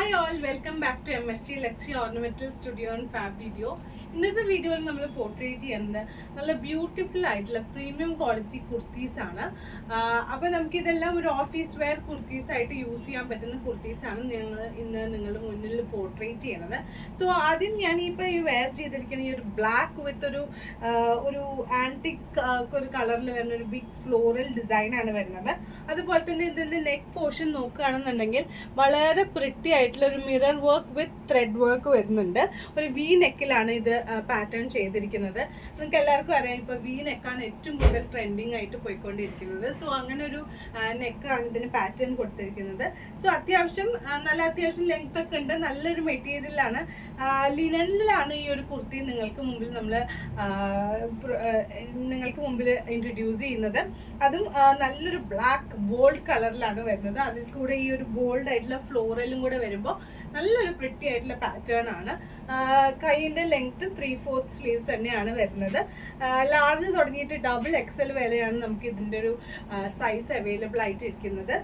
Hi all, welcome back to MSG Lakshya Ornamental Studio and Fab Video. ഇന്നത്തെ വീഡിയോയിൽ നമ്മൾ portrait ചെയ്യുന്നത് നല്ല ബ്യൂട്ടിഫുൾ ആയിട്ടുള്ള പ്രീമിയം ക്വാളിറ്റി കുർത്തീസാണ്. അപ്പോൾ നമുക്കിതെല്ലാം ഒരു ഓഫീസ് വെയർ കുർത്തീസായിട്ട് യൂസ് ചെയ്യാൻ പറ്റുന്ന കുർത്തീസാണ് ഞങ്ങൾ ഇന്ന് നിങ്ങളുടെ മുന്നിൽ പോർട്രേറ്റ് ചെയ്യണത്. സോ ആദ്യം ഞാൻ ഇപ്പോൾ ഈ വെയർ ചെയ്തിരിക്കുന്ന ഈ ഒരു ബ്ലാക്ക് വിത്ത് ഒരു ആൻറ്റിക് ഒരു കളറിൽ വരുന്ന ഒരു ബിഗ് ഫ്ലോറൽ ഡിസൈനാണ് വരുന്നത്. അതുപോലെ തന്നെ ഇതിൻ്റെ നെക്ക് പോർഷൻ നോക്കുകയാണെന്നുണ്ടെങ്കിൽ വളരെ പ്രിറ്റി ആയിട്ടുള്ള ഒരു mirror work with thread work വരുന്നുണ്ട്. ഒരു വി നെക്കിലാണ് ഇത് പാറ്റേൺ ചെയ്തിരിക്കുന്നത്. നിങ്ങൾക്ക് എല്ലാവർക്കും അറിയാം, ഇപ്പോൾ വി നെക്കാണ് ഏറ്റവും കൂടുതൽ ട്രെൻഡിങ് ആയിട്ട് പോയിക്കൊണ്ടിരിക്കുന്നത്. സോ അങ്ങനെ ഒരു നെക്കാണ് ഇതിന് പാറ്റേൺ കൊടുത്തിരിക്കുന്നത്. സോ അത്യാവശ്യം ലെങ്ത് ഒക്കെ ഉണ്ട്. നല്ലൊരു മെറ്റീരിയലാണ്, ലിനനിലാണ് ഈ ഒരു കുർത്തി നിങ്ങൾക്ക് മുമ്പിൽ ഇൻട്രൊഡ്യൂസ് ചെയ്യുന്നത്. അതും നല്ലൊരു ബ്ലാക്ക് ബോൾഡ് കളറിലാണ് വരുന്നത്. അതിൽ കൂടെ ഈ ഒരു ബോൾഡ് ആയിട്ടുള്ള ഫ്ലോറലും കൂടെ വരുമ്പോൾ നല്ലൊരു പ്രിറ്റി ആയിട്ടുള്ള പാറ്റേൺ ആണ്. കൈയിൻ്റെ ലെങ്ത് 3/4 സ്ലീവ്സ് തന്നെയാണ് വരുന്നത്. ലാർജ് തുടങ്ങിയിട്ട് ഡബിൾ XL വരെയാണ് നമുക്ക് ഇതിൻ്റെ ഒരു സൈസ് അവൈലബിൾ ആയിട്ട് ഇരിക്കുന്നത്.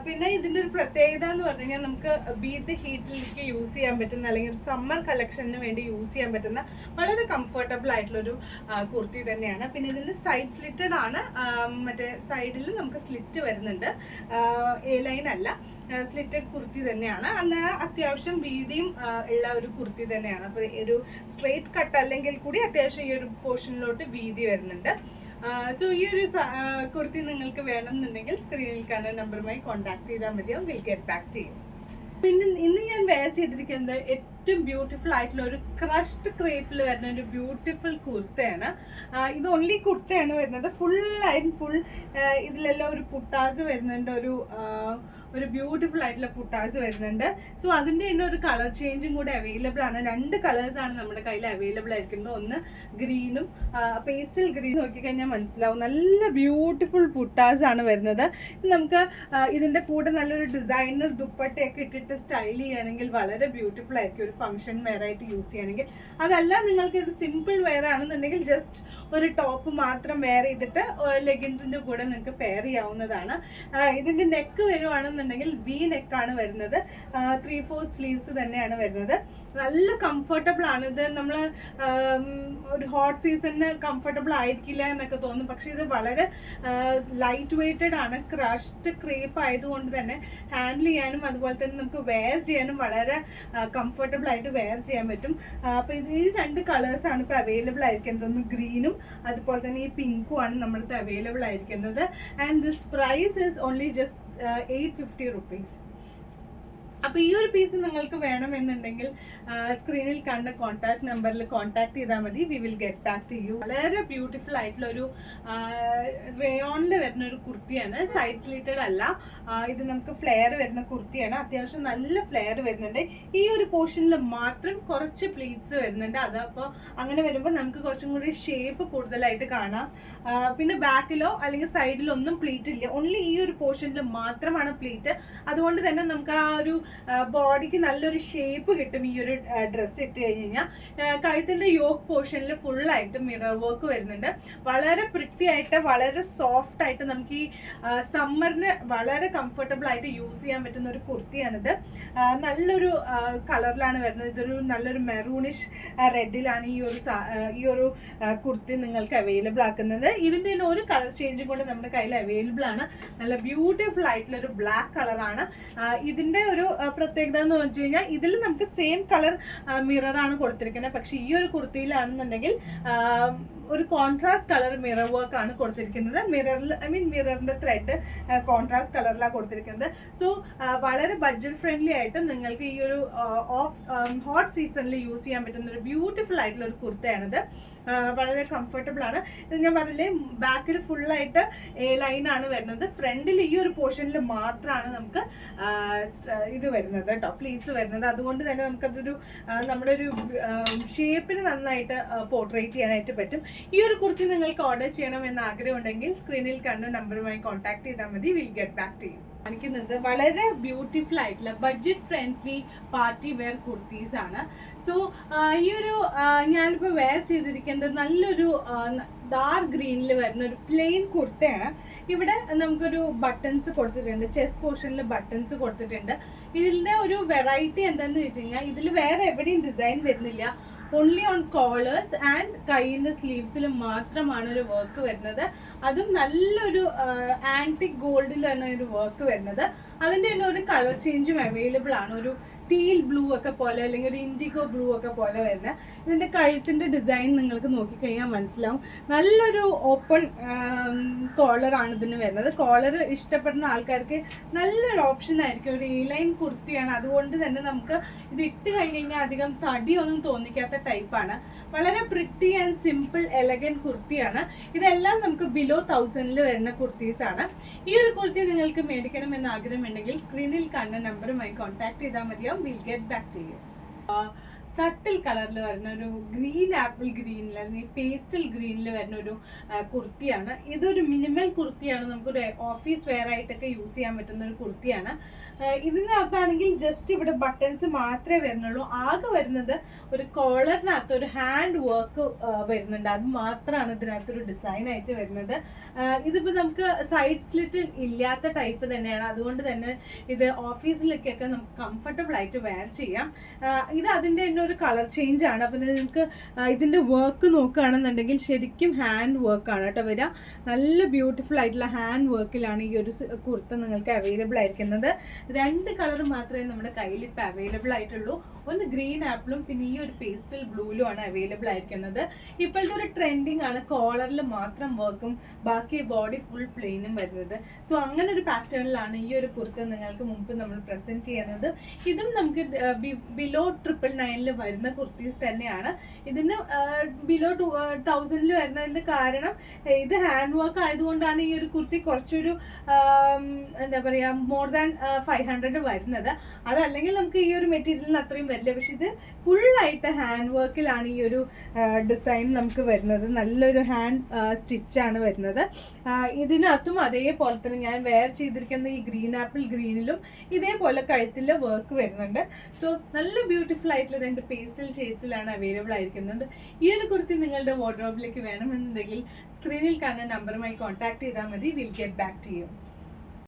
പിന്നെ ഇതിൻ്റെ ഒരു പ്രത്യേകത എന്ന് പറഞ്ഞു കഴിഞ്ഞാൽ നമുക്ക് ബീത്ത് ഹീറ്റിലേക്ക് യൂസ് ചെയ്യാൻ പറ്റുന്ന, അല്ലെങ്കിൽ സമ്മർ കളക്ഷന് വേണ്ടി യൂസ് ചെയ്യാൻ പറ്റുന്ന വളരെ കംഫർട്ടബിൾ ആയിട്ടുള്ളൊരു കുർത്തി തന്നെയാണ്. പിന്നെ ഇതിൻ്റെ സൈഡ് സ്ലിറ്റഡ് ആണ്. മറ്റേ സൈഡിൽ നമുക്ക് സ്ലിറ്റ് വരുന്നുണ്ട്, എ ലൈൻ അല്ല, സ്ലിറ്റഡ് കുർത്തി തന്നെയാണ്. അന്ന് അത്യാവശ്യം വീതിയും ഉള്ള ഒരു കുർത്തി തന്നെയാണ്. അപ്പോൾ ഒരു സ്ട്രെയിറ്റ് കട്ട് അല്ലെങ്കിൽ കൂടി അത്യാവശ്യം ഈ ഒരു പോർഷനിലോട്ട് വീതി വരുന്നുണ്ട്. സോ ഈ ഒരു കുർത്തി നിങ്ങൾക്ക് വേണമെന്നുണ്ടെങ്കിൽ സ്ക്രീനിൽ കാണുന്ന നമ്പറുമായി കോൺടാക്ട് ചെയ്താൽ മതിയാവും. Will get back to you. പിന്നെ ഇന്ന് ഞാൻ വെയർ ചെയ്തിരിക്കുന്നത് ഏറ്റവും ബ്യൂട്ടിഫുൾ ആയിട്ടുള്ള ഒരു ക്രഷ്ഡ് ക്രേപ്പിൽ വരുന്ന ഒരു ബ്യൂട്ടിഫുൾ കുർത്തയാണ്. ഇത് ഓൺലി കുർത്തയാണ് വരുന്നത്. ഫുൾ ഇതിലെല്ലാം ഒരു പുട്ടാസ് വരുന്നുണ്ട്, ഒരു ബ്യൂട്ടിഫുൾ ആയിട്ടുള്ള പുട്ടാസ് വരുന്നുണ്ട്. സോ അതിൻ്റെ തന്നെ ഒരു കളർ ചേഞ്ചും കൂടെ അവൈലബിൾ ആണ്. 2 കളേഴ്സാണ് നമ്മുടെ കയ്യിൽ അവൈലബിൾ ആയിരിക്കുന്നത്. ഒന്ന് ഗ്രീനും പേസ്റ്റൽ ഗ്രീൻ നോക്കിക്കഴിഞ്ഞാൽ മനസ്സിലാവും. നല്ല ബ്യൂട്ടിഫുൾ പുട്ടാസ് ആണ് വരുന്നത്. നമുക്ക് ഇതിൻ്റെ കൂടെ നല്ലൊരു ഡിസൈനർ ദുപ്പട്ടയൊക്കെ ഇട്ടിട്ട് സ്റ്റൈൽ ചെയ്യുകയാണെങ്കിൽ വളരെ ബ്യൂട്ടിഫുൾ ആയിരിക്കും. ഒരു ഫംഗ്ഷൻ വെയർ ആയിട്ട് യൂസ് ചെയ്യുകയാണെങ്കിൽ. അതല്ല നിങ്ങൾക്ക് ഒരു സിമ്പിൾ വെയർ ആണെന്നുണ്ടെങ്കിൽ ജസ്റ്റ് ഒരു ടോപ്പ് മാത്രം വെയർ ചെയ്തിട്ട് ലെഗിൻസിൻ്റെ കൂടെ നിങ്ങൾക്ക് പെയർ ചെയ്യാവുന്നതാണ്. ഇതിൻ്റെ നെക്ക് വരുവാണെന്നുണ്ടെങ്കിൽ വി നെക്കാണ് വരുന്നത്. 3/4 സ്ലീവ്സ് തന്നെയാണ് വരുന്നത്. നല്ല കംഫർട്ടബിൾ ആണ്. ഇത് നമ്മൾ ഒരു ഹോട്ട് സീസണിന് കംഫർട്ടബിൾ ആയിരിക്കില്ല എന്നൊക്കെ തോന്നും, പക്ഷെ ഇത് വളരെ ലൈറ്റ് വെയ്റ്റഡ് ആണ്. ക്രഷ്ഡ് ക്രേപ്പ് ആയതുകൊണ്ട് തന്നെ ഹാൻഡിൽ ചെയ്യാനും അതുപോലെ തന്നെ നമുക്ക് വെയർ ചെയ്യാനും വളരെ കംഫർട്ടബിൾ ആയിട്ട് വെയർ ചെയ്യാൻ പറ്റും. അപ്പോൾ ഈ 2 കളേഴ്സാണ് ഇപ്പോൾ അവൈലബിൾ ആയിരിക്കുന്നത്. ഒന്ന് ഗ്രീനും അതുപോലെ തന്നെ ഈ പിങ്കും ആണ് നമ്മുടെ അവൈലബിൾ ആയിരിക്കുന്നത്. And this price is only just 850 rupees. അപ്പോൾ ഈ ഒരു പീസ് നിങ്ങൾക്ക് വേണമെന്നുണ്ടെങ്കിൽ സ്ക്രീനിൽ കണ്ട കോൺടാക്ട് നമ്പറിൽ കോൺടാക്ട് ചെയ്താൽ മതി. We will get back to you. വളരെ ബ്യൂട്ടിഫുൾ ആയിട്ടുള്ള ഒരു റേയോണിൽ വരുന്ന ഒരു കുർത്തിയാണ്. സൈഡ് സ്ലിറ്റഡ് അല്ല. ഇത് നമുക്ക് ഫ്ലെയർ വരുന്ന കുർത്തിയാണ്. അത്യാവശ്യം നല്ല ഫ്ലെയർ വരുന്നുണ്ട്. ഈ ഒരു പോർഷനിൽ മാത്രം കുറച്ച് പ്ലീറ്റ്സ് വരുന്നുണ്ട്. അതപ്പോൾ അങ്ങനെ വരുമ്പോൾ നമുക്ക് കുറച്ചും കൂടി ഷേപ്പ് കൂടുതലായിട്ട് കാണാം. പിന്നെ ബാക്കിലോ അല്ലെങ്കിൽ സൈഡിലോ ഒന്നും പ്ലീറ്റ് ഇല്ല. ഓൺലി ഈ ഒരു പോർഷനിൽ മാത്രമാണ് പ്ലീറ്റ്. അതുകൊണ്ട് തന്നെ നമുക്ക് ആ ഒരു ബോഡിക്ക് നല്ലൊരു ഷേപ്പ് കിട്ടും ഈ ഒരു ഡ്രസ്സ് ഇട്ട് കഴിഞ്ഞ് കഴിഞ്ഞാൽ. കഴുത്തിൻ്റെ യോക്ക് പോർഷനിൽ ഫുള്ളായിട്ട് മിറർ വർക്ക് വരുന്നുണ്ട്. വളരെ പ്രിറ്റി ആയിട്ട് വളരെ സോഫ്റ്റ് ആയിട്ട് നമുക്ക് ഈ സമ്മറിന് വളരെ കംഫർട്ടബിൾ ആയിട്ട് യൂസ് ചെയ്യാൻ പറ്റുന്ന ഒരു കുർത്തിയാണിത്. നല്ലൊരു കളറിലാണ് വരുന്നത്. ഇതൊരു നല്ലൊരു മെറൂണിഷ് റെഡിലാണ് ഈ ഒരു കുർത്തി നിങ്ങൾക്ക് അവൈലബിൾ ആക്കുന്നത്. ഇതിൻ്റെ ഒരു കളർ ചേഞ്ചും കൊണ്ട് നമ്മുടെ കയ്യിൽ അവൈലബിൾ ആണ്. നല്ല ബ്യൂട്ടിഫുൾ ആയിട്ടുള്ള ഒരു ബ്ലാക്ക് കളറാണ്. ഇതിൻ്റെ ഒരു പ്രത്യേകത എന്ന് വെച്ച് കഴിഞ്ഞാൽ ഇതിൽ നമുക്ക് സെയിം കളർ മിററാണ് കൊടുത്തിരിക്കുന്നത്. പക്ഷെ ഈ ഒരു കുർത്തിയിലാണെന്നുണ്ടെങ്കിൽ ഒരു കോൺട്രാസ്റ്റ് കളർ മിറർ വർക്ക് ആണ് കൊടുത്തിരിക്കുന്നത്. മിററിന്റെ ത്രെഡ് കോൺട്രാസ്റ്റ് കളറിലാണ് കൊടുത്തിരിക്കുന്നത്. സോ വളരെ ബഡ്ജറ്റ് ഫ്രണ്ട്ലി ആയിട്ട് നിങ്ങൾക്ക് ഈ ഒരു ഹോട്ട് സീസണിൽ യൂസ് ചെയ്യാൻ പറ്റുന്ന ഒരു ബ്യൂട്ടിഫുൾ ആയിട്ടുള്ള ഒരു കുർത്തയാണിത്. വളരെ കംഫർട്ടബിൾ ആണ്. ഇത് ഞാൻ പറഞ്ഞില്ലേ, ബാക്കിൽ ഫുള്ളായിട്ട് എ ലൈനാണ് വരുന്നത്. ഫ്രണ്ടിൽ ഈ ഒരു പോർഷനിൽ മാത്രമാണ് നമുക്ക് ഇത് വരുന്നത് കേട്ടോ, പ്ലീറ്റ്സ് വരുന്നത്. അതുകൊണ്ട് തന്നെ നമുക്കതൊരു നമ്മുടെ ഒരു ഷേപ്പിന് നന്നായിട്ട് പോർട്രേറ്റ് ചെയ്യാനായിട്ട് പറ്റും. ഈ ഒരു കുർത്തി നിങ്ങൾക്ക് ഓർഡർ ചെയ്യണം എന്ന് ആഗ്രഹമുണ്ടെങ്കിൽ സ്ക്രീനിൽ കണ്ട നമ്പറുമായി കോൺടാക്ട് ചെയ്താൽ മതി. Will get back to you. കാണിക്കുന്നത് വളരെ ബ്യൂട്ടിഫുൾ ആയിട്ടുള്ള budget friendly party wear kurtis ആണ്. സോ ഈ ഒരു ഞാനിപ്പോൾ വെയർ ചെയ്തിരിക്കുന്നത് നല്ലൊരു ഡാർക്ക് ഗ്രീനിൽ വരുന്ന ഒരു പ്ലെയിൻ കുർത്തയാണ്. ഇവിടെ നമുക്കൊരു ബട്ടൺസ് കൊടുത്തിട്ടുണ്ട്, ചെസ്റ്റ് പോർഷനിൽ ബട്ടൺസ് കൊടുത്തിട്ടുണ്ട്. ഇതിൻ്റെ ഒരു വെറൈറ്റി എന്താണെന്ന് വെച്ച് കഴിഞ്ഞാൽ ഇതിൽ വേറെ എവിടെയും ഡിസൈൻ വരുന്നില്ല. ഓൺലി ഓൺ കോളേഴ്സ് ആൻഡ് കൈയിൻ്റെ സ്ലീവ്സിൽ മാത്രമാണ് ഒരു വർക്ക് വരുന്നത്. അതും നല്ലൊരു ആൻറ്റിക് ഗോൾഡിലാണ് ഒരു വർക്ക് വരുന്നത്. അതിൻ്റെ തന്നെ ഒരു കളർ ചേഞ്ചും അവൈലബിൾ ആണ്. ഒരു ടീൽ ബ്ലൂ ഒക്കെ പോലെ അല്ലെങ്കിൽ ഒരു ഇൻഡിഗോ ബ്ലൂ ഒക്കെ പോലെ വരുന്ന ഇതിൻ്റെ കഴുത്തിൻ്റെ ഡിസൈൻ നിങ്ങൾക്ക് നോക്കിക്കഴിഞ്ഞാൽ മനസ്സിലാവും. നല്ലൊരു ഓപ്പൺ കോളറാണ് ഇതിന് വരുന്നത്. കോളർ ഇഷ്ടപ്പെടുന്ന ആൾക്കാർക്ക് നല്ലൊരു ഓപ്ഷൻ ആയിരിക്കും. ഒരു എ ലൈൻ കുർത്തിയാണ്, അതുകൊണ്ട് തന്നെ നമുക്ക് ഇത് ഇട്ട് കഴിഞ്ഞ് കഴിഞ്ഞാൽ അധികം തടിയൊന്നും തോന്നിക്കാത്ത ടൈപ്പാണ്. വളരെ പ്രിറ്റി ആൻഡ് സിമ്പിൾ എലഗൻറ്റ് കുർത്തിയാണ്. ഇതെല്ലാം നമുക്ക് ബിലോ 1000 വരുന്ന കുർത്തീസാണ്. ഈ ഒരു കുർത്തി നിങ്ങൾക്ക് മേടിക്കണമെന്ന് ആഗ്രഹമുണ്ടെങ്കിൽ സ്ക്രീനിൽ കാണുന്ന നമ്പറുമായി കോൺടാക്ട് ചെയ്താൽ മതിയാവും. We'll get back to you. Subtle കളറിൽ വരുന്ന ഒരു ഗ്രീൻ ആപ്പിൾ ഗ്രീനിൽ അല്ലെങ്കിൽ പേസ്റ്റൽ ഗ്രീനിൽ വരുന്ന ഒരു കുർത്തിയാണ്. ഇതൊരു മിനിമൽ കുർത്തിയാണ്. നമുക്കൊരു ഓഫീസ് വെയർ ആയിട്ടൊക്കെ യൂസ് ചെയ്യാൻ പറ്റുന്ന ഒരു കുർത്തിയാണ്. ഇതിനകത്താണെങ്കിൽ ജസ്റ്റ് ഇവിടെ ബട്ടൺസ് മാത്രമേ വരുന്നുള്ളൂ. ആകെ വരുന്നത് ഒരു കോളറിനകത്ത് ഒരു ഹാൻഡ് വർക്ക് വരുന്നുണ്ട്. അത് മാത്രമാണ് ഇതിനകത്തൊരു ഡിസൈൻ ആയിട്ട് വരുന്നത്. ഇതിപ്പോൾ നമുക്ക് സൈഡ് സ്ലിറ്റ് ഇല്ലാത്ത ടൈപ്പ് തന്നെയാണ്. അതുകൊണ്ട് തന്നെ ഇത് ഓഫീസിലേക്കൊക്കെ നമുക്ക് കംഫർട്ടബിൾ ആയിട്ട് വെയർ ചെയ്യാം. ഇത് അതിൻ്റെ തന്നെ ഒരു കളർ ചേഞ്ച് ആണ്. അപ്പം നിങ്ങൾക്ക് ഇതിൻ്റെ വർക്ക് നോക്കുകയാണെന്നുണ്ടെങ്കിൽ ശരിക്കും ഹാൻഡ് വർക്കാണ് കേട്ടോ വരിക. നല്ല ബ്യൂട്ടിഫുൾ ആയിട്ടുള്ള ഹാൻഡ് വർക്കിലാണ് ഈ ഒരു കുർത്ത നിങ്ങൾക്ക് അവൈലബിൾ ആയിരിക്കുന്നത്. 2 കളർ മാത്രമേ നമ്മുടെ കയ്യിൽ ഇപ്പം അവൈലബിൾ ആയിട്ടുള്ളൂ. ഒന്ന് ഗ്രീൻ ആപ്പിളും പിന്നെ ഈ ഒരു പേസ്റ്റൽ ബ്ലൂയിലും ആണ് അവൈലബിൾ ആയിരിക്കുന്നത്. ഇപ്പോഴത്തെ ഒരു ട്രെൻഡിങ് ആണ് കോളറിൽ മാത്രം വർക്കും ബാക്കി ബോഡി ഫുൾ പ്ലെയിനും വരുന്നത്. സോ അങ്ങനെ ഒരു പാറ്റേണിലാണ് ഈ ഒരു കുർത്ത നിങ്ങൾക്ക് മുമ്പ് നമ്മൾ പ്രസൻറ്റ് ചെയ്യുന്നത്. ഇതും നമുക്ക് ബിലോ 999 വരുന്ന കുർത്തീസ് തന്നെയാണ്. ഇതിന് ബിലോ 1000 വരുന്നതിൻ്റെ കാരണം ഇത് ഹാൻഡ് വർക്ക് ആയതുകൊണ്ടാണ് ഈ ഒരു കുർത്തി കുറച്ചൊരു എന്താ പറയുക മോർ ദാൻ 500 വരുന്നത്. അതല്ലെങ്കിൽ നമുക്ക് ഈ ഒരു മെറ്റീരിയലിന് അത്രയും വരില്ല. പക്ഷെ ഇത് ഫുള്ളായിട്ട് ഹാൻഡ് വർക്കിലാണ് ഈ ഒരു ഡിസൈൻ നമുക്ക് വരുന്നത്. നല്ലൊരു ഹാൻഡ് സ്റ്റിച്ചാണ് വരുന്നത്. ഇതിനകത്തും അതേപോലെ തന്നെ ഞാൻ വെയർ ചെയ്തിരിക്കുന്ന ഈ ഗ്രീൻ ആപ്പിൾ ഗ്രീനിലും ഇതേപോലെ കഴുത്തിലെ വർക്ക് വരുന്നുണ്ട്. സോ നല്ല ബ്യൂട്ടിഫുൾ ആയിട്ടുള്ള 2 പേസ്റ്റൽ ഷെയ്ഡ്സിലാണ് അവൈലബിൾ ആയിരിക്കുന്നത്. ഈ ഒരു കുർത്തി നിങ്ങളുടെ വാർഡ്രോബിലേക്ക് വേണമെന്നുണ്ടെങ്കിൽ സ്ക്രീനിൽ കാണുന്ന നമ്പറുമായി കോൺടാക്ട് ചെയ്താൽ മതി. Will get back to U.